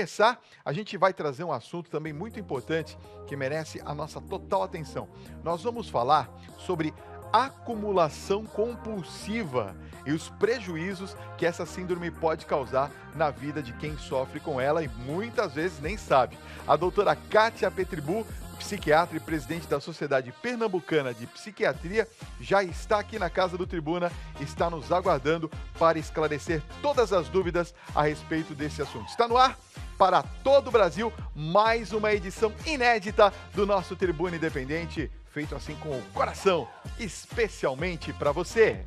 começar, a gente vai trazer um assunto também muito importante que merece a nossa total atenção. Nós vamos falar sobre acumulação compulsiva e os prejuízos que essa síndrome pode causar na vida de quem sofre com ela e muitas vezes nem sabe. A doutora Kátia Petribu, psiquiatra e presidente da Sociedade Pernambucana de Psiquiatria, já está aqui na Casa do Tribuna, está nos aguardando para esclarecer todas as dúvidas a respeito desse assunto. Está no ar para todo o Brasil, mais uma edição inédita do nosso Tribuna Independente, feito assim com o coração, especialmente para você.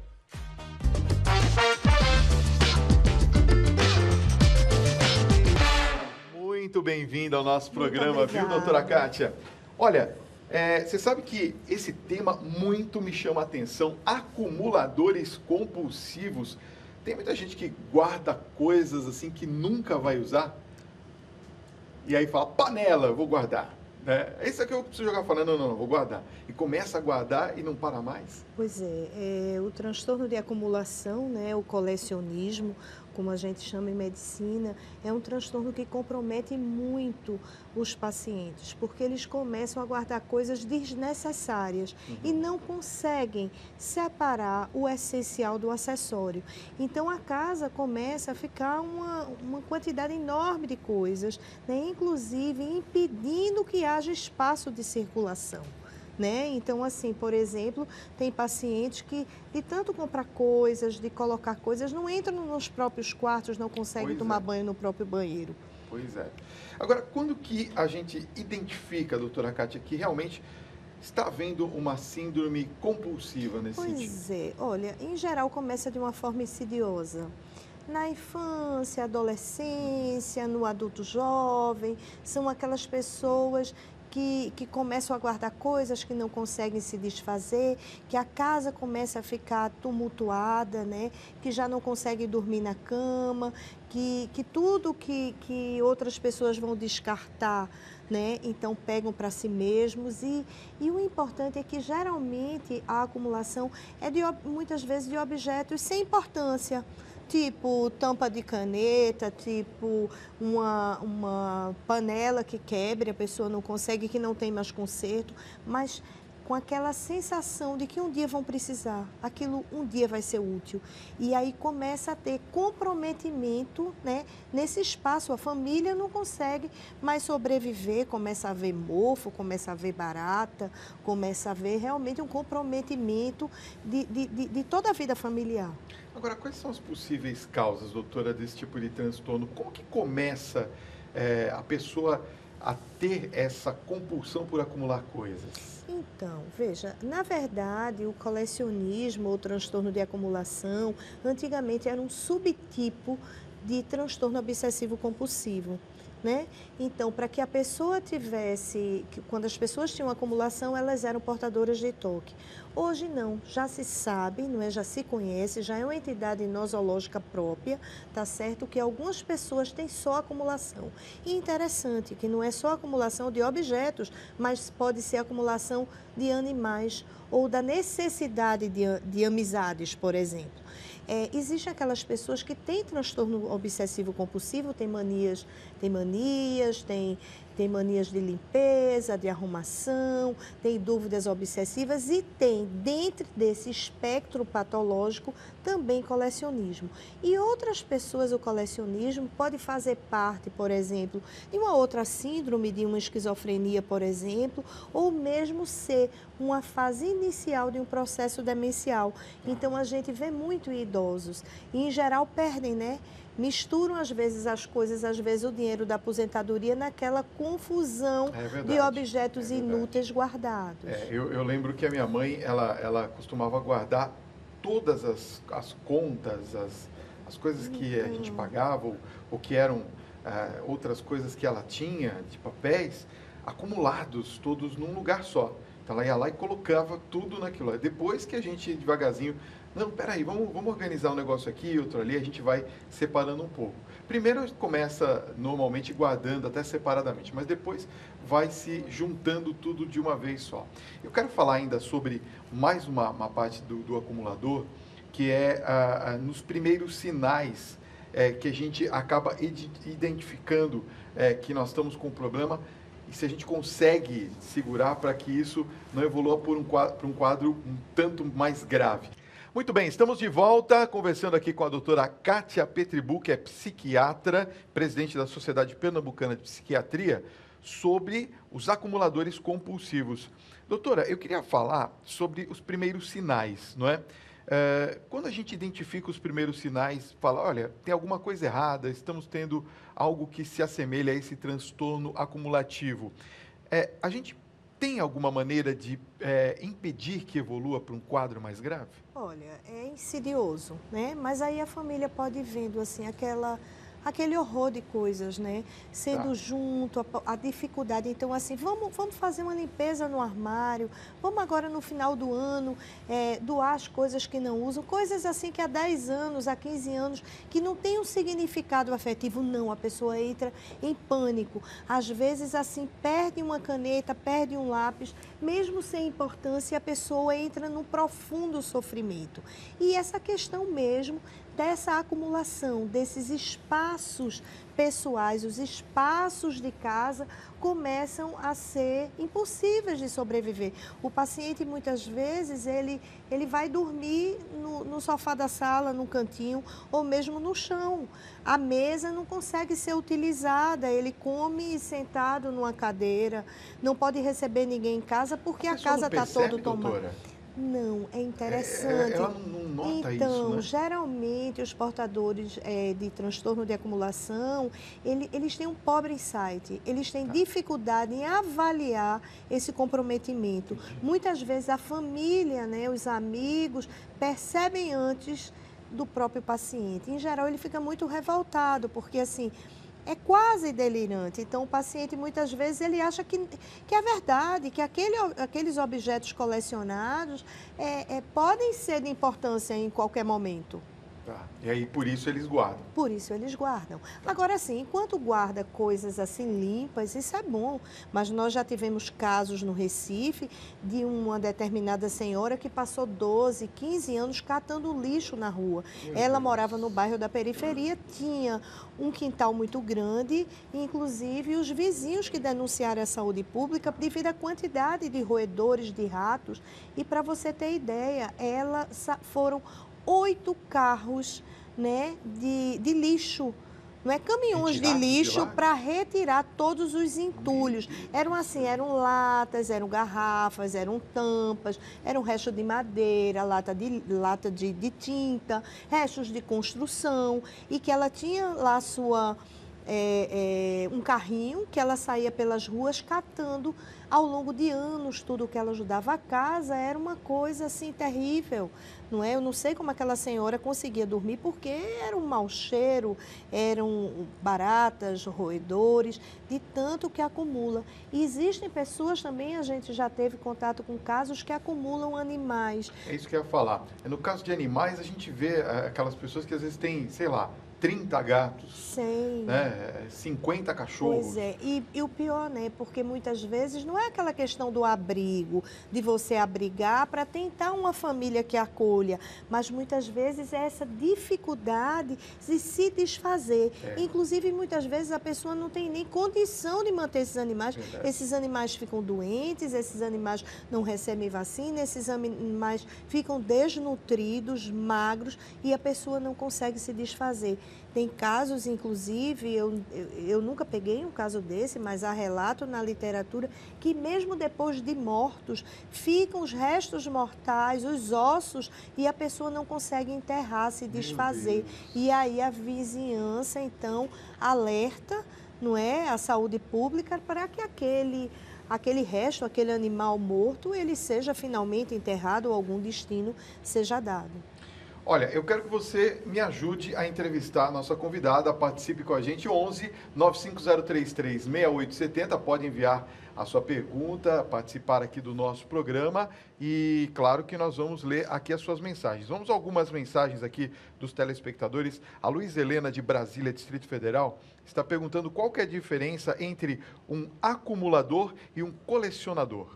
Muito bem-vindo ao nosso programa, viu, doutora Kátia? Olha, você sabe que esse tema muito me chama a atenção, acumuladores compulsivos. Tem muita gente que guarda coisas assim que nunca vai usar e aí fala, panela, eu vou guardar. Isso aqui eu preciso jogar fora, não, vou guardar. E começa a guardar e não para mais. Pois é, o transtorno de acumulação, né, o colecionismo, como a gente chama em medicina, é um transtorno que compromete muito os pacientes, porque eles começam a guardar coisas desnecessárias e não conseguem separar o essencial do acessório. Então a casa começa a ficar uma quantidade enorme de coisas, né, inclusive impedindo que haja espaço de circulação. Né? Então, assim, por exemplo, tem pacientes que, de tanto comprar coisas, de colocar coisas, não entram nos próprios quartos, não conseguem tomar banho no próprio banheiro. Pois é. Agora, quando que a gente identifica, doutora Kátia, que realmente está havendo uma síndrome compulsiva nesse sentido? Pois é. Olha, em geral começa de uma forma insidiosa. Na infância, adolescência, no adulto jovem, são aquelas pessoas que começam a guardar coisas que não conseguem se desfazer, que a casa começa a ficar tumultuada, né? Que já não consegue dormir na cama, que tudo que outras pessoas vão descartar, né? Então pegam para si mesmos e o importante é que geralmente a acumulação é muitas vezes de objetos sem importância. Tipo tampa de caneta, tipo uma panela que quebre, a pessoa não consegue, que não tem mais conserto, mas com aquela sensação de que um dia vão precisar, aquilo um dia vai ser útil. E aí começa a ter comprometimento, né, nesse espaço. A família não consegue mais sobreviver, começa a ver mofo, começa a ver barata, começa a ver realmente um comprometimento de toda a vida familiar. Agora, quais são as possíveis causas, doutora, desse tipo de transtorno? Como que começa a pessoa a ter essa compulsão por acumular coisas? Então, veja, na verdade, o colecionismo ou transtorno de acumulação, antigamente era um subtipo de transtorno obsessivo compulsivo. Né? Então, para que a pessoa tivesse, quando as pessoas tinham acumulação, elas eram portadoras de TOC. Hoje não, já se sabe, não é? Já se conhece, já é uma entidade nosológica própria, tá certo? Que algumas pessoas têm só acumulação. E interessante que não é só acumulação de objetos, mas pode ser acumulação de animais ou da necessidade de amizades, por exemplo. Existem aquelas pessoas que têm transtorno obsessivo compulsivo, têm manias, tem manias de limpeza, de arrumação, tem dúvidas obsessivas e tem, dentro desse espectro patológico, também colecionismo. E outras pessoas, o colecionismo pode fazer parte, por exemplo, de uma outra síndrome, de uma esquizofrenia, por exemplo, ou mesmo ser uma fase inicial de um processo demencial. Então, a gente vê muito idosos e, em geral, perdem, né? Misturam às vezes as coisas, às vezes o dinheiro da aposentadoria naquela confusão de objetos inúteis guardados. Eu lembro que a minha mãe, ela costumava guardar todas as contas, as coisas que a gente pagava ou que eram outras coisas que ela tinha de papéis, acumulados todos num lugar só. Então ela ia lá e colocava tudo naquilo. Depois que a gente devagarzinho, não, peraí, vamos organizar um negócio aqui, outro ali, a gente vai separando um pouco. Primeiro a gente começa normalmente guardando até separadamente, mas depois vai se juntando tudo de uma vez só. Eu quero falar ainda sobre mais uma parte do acumulador, que é nos primeiros sinais que a gente acaba identificando que nós estamos com um problema e se a gente consegue segurar para que isso não evolua para um quadro um tanto mais grave. Muito bem, estamos de volta conversando aqui com a doutora Kátia Petribu, que é psiquiatra, presidente da Sociedade Pernambucana de Psiquiatria, sobre os acumuladores compulsivos. Doutora, eu queria falar sobre os primeiros sinais, não é? Quando a gente identifica os primeiros sinais, fala, olha, tem alguma coisa errada, estamos tendo algo que se assemelha a esse transtorno acumulativo. A gente tem alguma maneira de impedir que evolua para um quadro mais grave? Olha, é insidioso, né? Mas aí a família pode ir vendo, assim, aquele horror de coisas, né? Sendo junto, a dificuldade. Então, assim, vamos fazer uma limpeza no armário, vamos agora no final do ano doar as coisas que não usam, coisas assim que há 10 anos, há 15 anos, que não tem um significado afetivo, não. A pessoa entra em pânico. Às vezes, assim, perde uma caneta, perde um lápis, mesmo sem importância, a pessoa entra num profundo sofrimento. E essa questão mesmo dessa acumulação, desses espaços pessoais, os espaços de casa começam a ser impossíveis de sobreviver. O paciente, muitas vezes, ele vai dormir no sofá da sala, no cantinho, ou mesmo no chão. A mesa não consegue ser utilizada, ele come sentado numa cadeira, não pode receber ninguém em casa porque a casa está toda tomada. Não, é interessante. Ela não nota então, isso, né? geralmente, os portadores de transtorno de acumulação, eles têm um pobre insight, eles têm dificuldade em avaliar esse comprometimento. Muitas vezes, a família, né, os amigos, percebem antes do próprio paciente. Em geral, ele fica muito revoltado, porque, assim, é quase delirante. Então, o paciente, muitas vezes, ele acha que é verdade, que aqueles objetos colecionados podem ser de importância em qualquer momento. Tá. E aí, por isso, eles guardam. Por isso eles guardam. Agora, sim, enquanto guarda coisas assim limpas, isso é bom. Mas nós já tivemos casos no Recife de uma determinada senhora que passou 12, 15 anos catando lixo na rua. Ela morava no bairro da periferia, tinha um quintal muito grande, inclusive os vizinhos que denunciaram a saúde pública devido à quantidade de roedores, de ratos. E para você ter ideia, foram 8 carros, né, de lixo, não é, caminhões de lixo para retirar todos os entulhos. Eram latas, eram garrafas, eram tampas, eram restos de madeira, lata de tinta, restos de construção, e que ela tinha lá um carrinho que ela saía pelas ruas catando ao longo de anos tudo que ela ajudava. A casa era uma coisa assim terrível, não é? Eu não sei como aquela senhora conseguia dormir porque era um mau cheiro, eram baratas, roedores, de tanto que acumula. E existem pessoas também, a gente já teve contato com casos que acumulam animais. É isso que eu ia falar. No caso de animais, a gente vê aquelas pessoas que às vezes têm, sei lá, 30 gatos, né? 50 cachorros. Pois é, e o pior, né? Porque muitas vezes não é aquela questão do abrigo, de você abrigar para tentar uma família que acolha, mas muitas vezes é essa dificuldade de se desfazer. Inclusive, muitas vezes a pessoa não tem nem condição de manter esses animais. Verdade. Esses animais ficam doentes, esses animais não recebem vacina, esses animais ficam desnutridos, magros, e a pessoa não consegue se desfazer. Tem casos, inclusive, eu nunca peguei um caso desse, mas há relato na literatura que mesmo depois de mortos, ficam os restos mortais, os ossos, e a pessoa não consegue enterrar, se desfazer. E aí a vizinhança, então, alerta, não é, a saúde pública para que aquele resto, aquele animal morto, ele seja finalmente enterrado ou algum destino seja dado. Olha, eu quero que você me ajude a entrevistar a nossa convidada, participe com a gente, 11 95033 6870, pode enviar a sua pergunta, participar aqui do nosso programa e claro que nós vamos ler aqui as suas mensagens. Vamos a algumas mensagens aqui dos telespectadores. A Luiz Helena de Brasília, Distrito Federal, está perguntando qual que é a diferença entre um acumulador e um colecionador.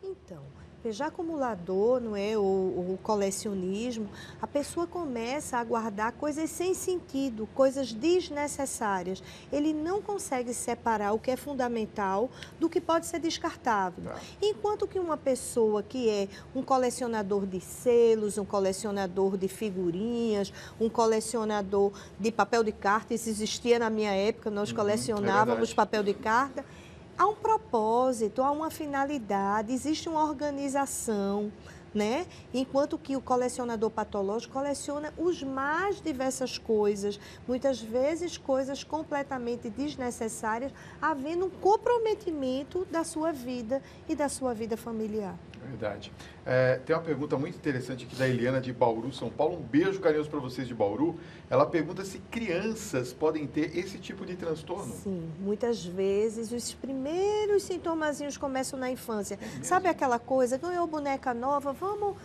Então, Veja, acumulador, não é? O colecionismo, a pessoa começa a guardar coisas sem sentido, coisas desnecessárias. Ele não consegue separar o que é fundamental do que pode ser descartável. Tá. Enquanto que uma pessoa que é um colecionador de selos, um colecionador de figurinhas, um colecionador de papel de carta, isso existia na minha época, nós colecionávamos papel de carta. Há um propósito, há uma finalidade, existe uma organização, né? Enquanto que o colecionador patológico coleciona os mais diversas coisas, muitas vezes coisas completamente desnecessárias, havendo um comprometimento da sua vida e da sua vida familiar. Verdade. Tem uma pergunta muito interessante aqui da Eliana de Bauru, São Paulo. Um beijo carinhoso para vocês de Bauru. Ela pergunta se crianças podem ter esse tipo de transtorno. Sim, muitas vezes os primeiros sintomazinhos começam na infância. Sabe aquela coisa, ganhou boneca nova, vamos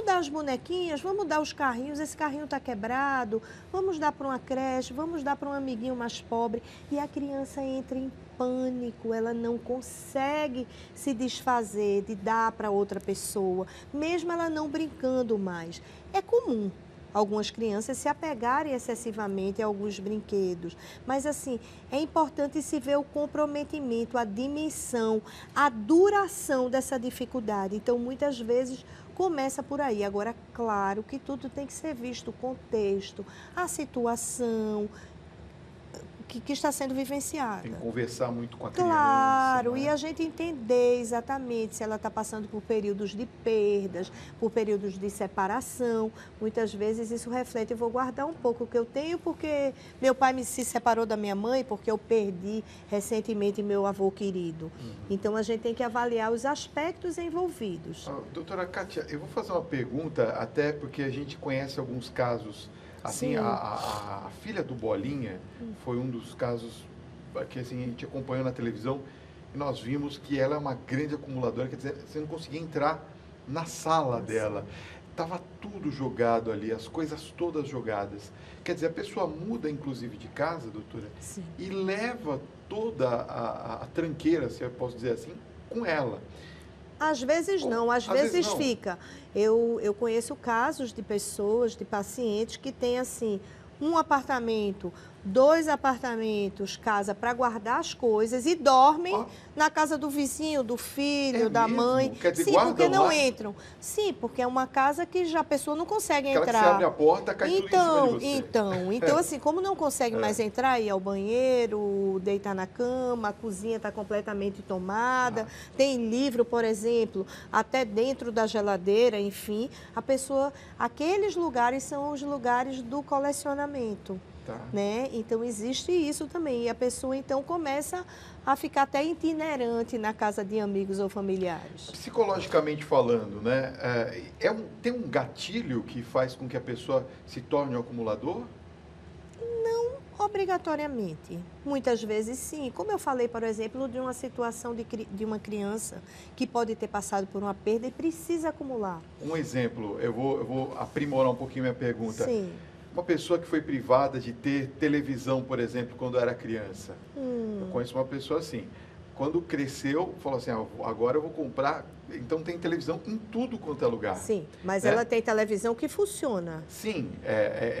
dar as bonequinhas, vamos dar os carrinhos, esse carrinho está quebrado, vamos dar para uma creche, vamos dar para um amiguinho mais pobre. E a criança entra em pânico, ela não consegue se desfazer de dar para outra pessoa, mesmo ela não brincando mais. É comum algumas crianças se apegarem excessivamente a alguns brinquedos, mas assim, é importante se ver o comprometimento, a dimensão, a duração dessa dificuldade. Então, muitas vezes, começa por aí. Agora, claro que tudo tem que ser visto, o contexto, a situação que está sendo vivenciada. Tem que conversar muito com a criança. Claro, né? E a gente entender exatamente se ela está passando por períodos de perdas, por períodos de separação. Muitas vezes isso reflete, eu vou guardar um pouco o que eu tenho porque meu pai se separou da minha mãe, porque eu perdi recentemente meu avô querido. Então, a gente tem que avaliar os aspectos envolvidos. Doutora Kátia, eu vou fazer uma pergunta, até porque a gente conhece alguns casos. Assim, a filha do Bolinha foi um dos casos que assim, a gente acompanhou na televisão e nós vimos que ela é uma grande acumuladora, quer dizer, você não conseguia entrar na sala dela. Estava tudo jogado ali, as coisas todas jogadas. Quer dizer, a pessoa muda, inclusive, de casa, doutora, Sim. e leva toda a tranqueira, se eu posso dizer assim, com ela. Às vezes não, às vezes não. fica. Eu conheço casos de pessoas, de pacientes que têm assim, um apartamento, 2 apartamentos, casa para guardar as coisas e dormem na casa do vizinho, do filho, da mesmo? mãe. Quer dizer, Sim, porque não lá? entram. Sim, porque é uma casa que já a pessoa não consegue Aquela entrar. que você abre a porta, cai tudo em cima de você. Então assim, como não consegue mais entrar, ir ao banheiro, deitar na cama, a cozinha está completamente tomada, tem livro, por exemplo, até dentro da geladeira, enfim, a pessoa, aqueles lugares são os lugares do colecionamento. Né? Então, existe isso também. E a pessoa, então, começa a ficar até itinerante na casa de amigos ou familiares. Psicologicamente falando, né? Tem um gatilho que faz com que a pessoa se torne um acumulador? Não obrigatoriamente. Muitas vezes, sim. Como eu falei, por exemplo, de uma situação de uma criança que pode ter passado por uma perda e precisa acumular. Um exemplo, eu vou aprimorar um pouquinho minha pergunta. Sim. Uma pessoa que foi privada de ter televisão, por exemplo, quando era criança. Eu conheço uma pessoa assim. Quando cresceu, falou assim, agora eu vou comprar... Então tem televisão em tudo quanto é lugar. Sim, mas né? ela tem televisão que funciona. Sim,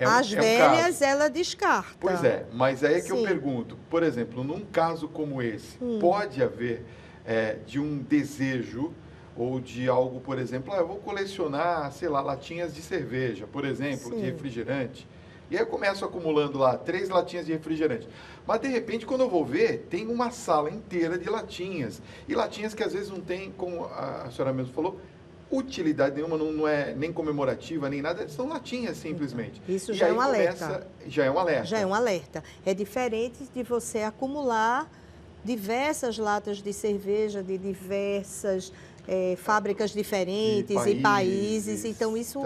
As velhas, ela descarta. Pois é, mas aí é que Sim. eu pergunto, por exemplo, num caso como esse, pode haver de um desejo ou de algo, por exemplo, eu vou colecionar, sei lá, latinhas de cerveja, por exemplo, de refrigerante. E aí eu começo acumulando lá 3 latinhas de refrigerante. Mas, de repente, quando eu vou ver, tem uma sala inteira de latinhas. E latinhas que, às vezes, não tem, como a senhora mesmo falou, utilidade nenhuma, não é nem comemorativa, nem nada. São latinhas, simplesmente. Isso já é um alerta. Já é um alerta. Já é um alerta. É diferente de você acumular diversas latas de cerveja de diversas fábricas diferentes e países. Então, isso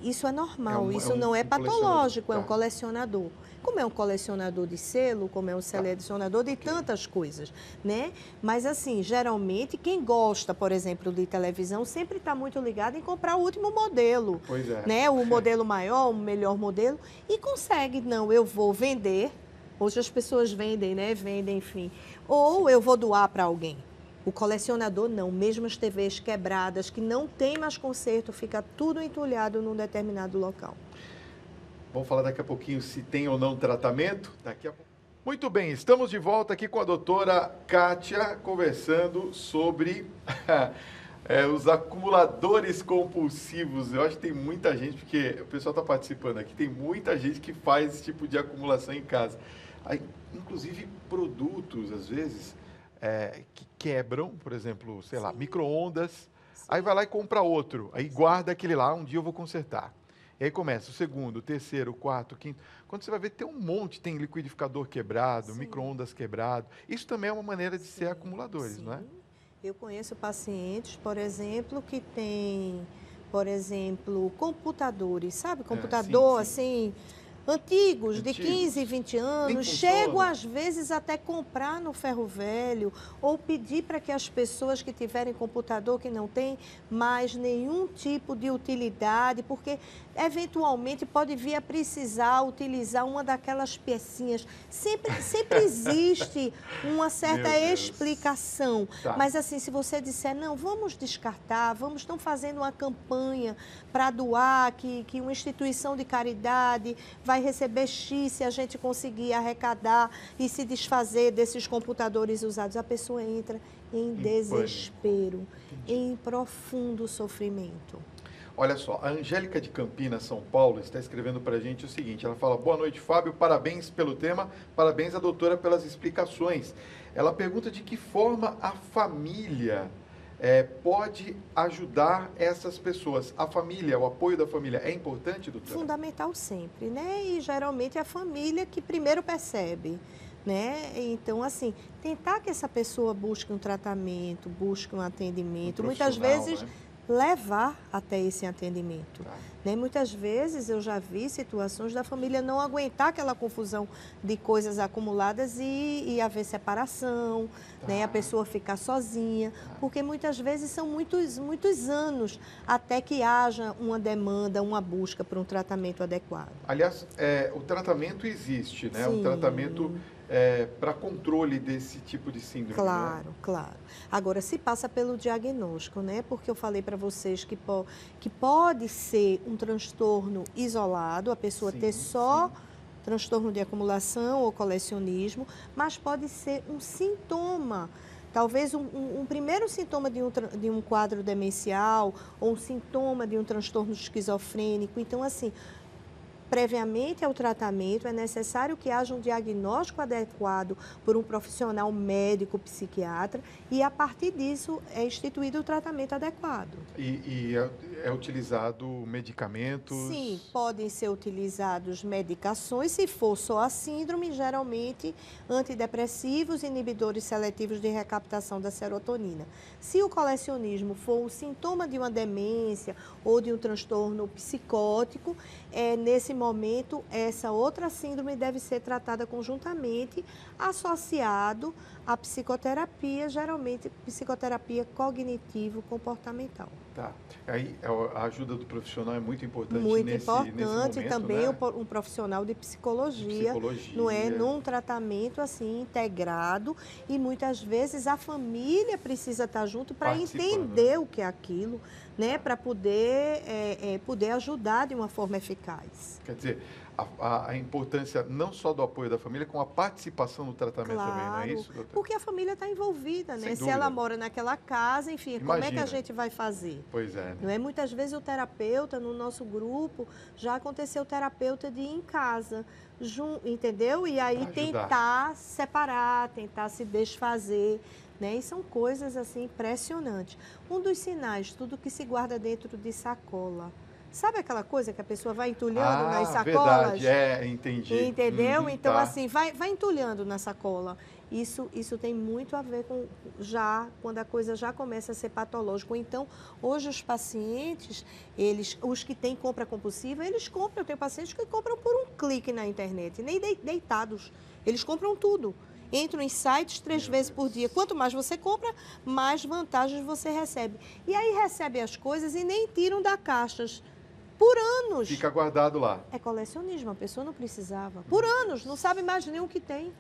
isso é normal, isso não é patológico, é um colecionador. Como é um colecionador de selo, como é um selecionador de tantas coisas, né? Mas, assim, geralmente, quem gosta, por exemplo, de televisão, sempre está muito ligado em comprar o último modelo. Pois é. Né? O modelo maior, o melhor modelo, e consegue, não, eu vou vender. Hoje as pessoas vendem, né? Vendem, enfim. Ou eu vou doar para alguém. O colecionador não, mesmo as TVs quebradas, que não tem mais conserto, fica tudo entulhado num determinado local. Vamos falar daqui a pouquinho se tem ou não tratamento? Daqui a pouco. Muito bem, estamos de volta aqui com a doutora Kátia, conversando sobre os acumuladores compulsivos. Eu acho que tem muita gente, porque o pessoal está participando aqui, tem muita gente que faz esse tipo de acumulação em casa. Aí, inclusive produtos, às vezes, que quebram, por exemplo, sei lá, micro-ondas, aí vai lá e compra outro, aí guarda aquele lá, um dia eu vou consertar. E aí começa o segundo, o terceiro, o quarto, o quinto. Quando você vai ver, tem um monte, tem liquidificador quebrado, micro-ondas quebrado. Isso também é uma maneira de ser acumuladores, não é? Eu conheço pacientes, por exemplo, que têm, por exemplo, computadores, sabe? Computador, assim, antigos, de 15, 20 anos, chegam às vezes até comprar no ferro velho ou pedir para que as pessoas que tiverem computador que não tem mais nenhum tipo de utilidade, porque eventualmente pode vir a precisar utilizar uma daquelas pecinhas. Sempre existe uma certa explicação, mas assim, se você disser, não, vamos descartar, estão fazendo uma campanha para doar, que uma instituição de caridade vai receber X se a gente conseguir arrecadar e se desfazer desses computadores usados. A pessoa entra em desespero, em profundo sofrimento. Olha só, a Angélica de Campinas, São Paulo, está escrevendo para a gente o seguinte, ela fala, boa noite, Fábio, parabéns pelo tema, parabéns à doutora pelas explicações. Ela pergunta de que forma a família pode ajudar essas pessoas. A família, o apoio da família é importante, doutora? Fundamental sempre, né? E geralmente é a família que primeiro percebe, né? Então, assim, tentar que essa pessoa busque um tratamento, busque um atendimento, muitas vezes, né, levar até esse atendimento. Né? Muitas vezes eu já vi situações da família não aguentar aquela confusão de coisas acumuladas e haver separação, né? A pessoa ficar sozinha, porque muitas vezes são muitos anos até que haja uma demanda, uma busca por um tratamento adequado. Aliás, o tratamento existe, né? Um tratamento para controle desse tipo de síndrome. Claro, né? Claro. Agora, se passa pelo diagnóstico, né? Porque eu falei para vocês que pode ser um transtorno isolado, a pessoa ter só transtorno de acumulação ou colecionismo, mas pode ser um sintoma. Talvez um primeiro sintoma de um quadro demencial ou um sintoma de um transtorno esquizofrênico. Então, assim, previamente ao tratamento, é necessário que haja um diagnóstico adequado por um profissional médico, psiquiatra, e a partir disso é instituído o tratamento adequado. E é utilizado medicamentos? Sim, podem ser utilizados medicações, se for só a síndrome, geralmente antidepressivos, inibidores seletivos de recaptação da serotonina. Se o colecionismo for um sintoma de uma demência ou de um transtorno psicótico, nesse momento, essa outra síndrome deve ser tratada conjuntamente, associado à psicoterapia, geralmente psicoterapia cognitivo-comportamental. Tá. Aí a ajuda do profissional é muito importante nesse momento, também, né? Um profissional de psicologia, não é? Num tratamento assim integrado, e muitas vezes a família precisa estar junto para entender o que é aquilo, né? Para poder ajudar de uma forma eficaz. Quer dizer, a importância não só do apoio da família, com a participação no tratamento também, não é isso, doutora? Porque a família está envolvida, né? Se ela mora naquela casa, enfim, como é que a gente vai fazer? Pois é. Né? Não é? Muitas vezes o terapeuta, no nosso grupo, já aconteceu o terapeuta de ir em casa, entendeu? E aí tentar separar, tentar se desfazer, né? E são coisas assim impressionantes. Um dos sinais, tudo que se guarda dentro de sacola. Sabe aquela coisa que a pessoa vai entulhando nas sacolas? Verdade, entendi. Entendeu? Então, assim, vai entulhando na sacola. Isso tem muito a ver com quando a coisa já começa a ser patológica. Então, hoje os pacientes, os que têm compra compulsiva, eles compram. Eu tenho pacientes que compram por um clique na internet, nem deitados. Eles compram tudo. Entram em sites 3 vezes por dia. Quanto mais você compra, mais vantagens você recebe. E aí recebe as coisas e nem tiram da caixa. Por anos. Fica guardado lá. É colecionismo, a pessoa não precisava. Por anos, não sabe mais nem o que tem.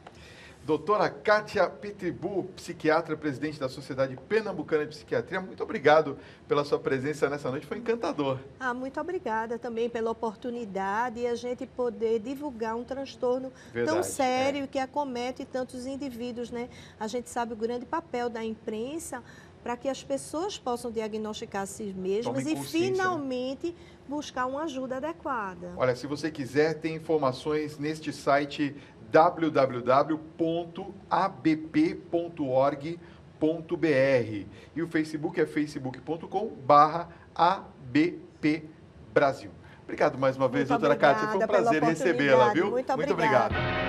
Doutora Kátia Pitbull, psiquiatra, presidente da Sociedade Pernambucana de Psiquiatria, muito obrigado pela sua presença nessa noite, foi encantador. Muito obrigada também pela oportunidade e a gente poder divulgar um transtorno tão sério que acomete tantos indivíduos, né? A gente sabe o grande papel da imprensa para que as pessoas possam diagnosticar a si mesmas e finalmente buscar uma ajuda adequada. Olha, se você quiser, tem informações neste site www.abp.org.br e o Facebook é facebook.com/abpbrasil. Obrigado mais uma vez, doutora Kátia, foi um prazer recebê-la, viu? Muito obrigada.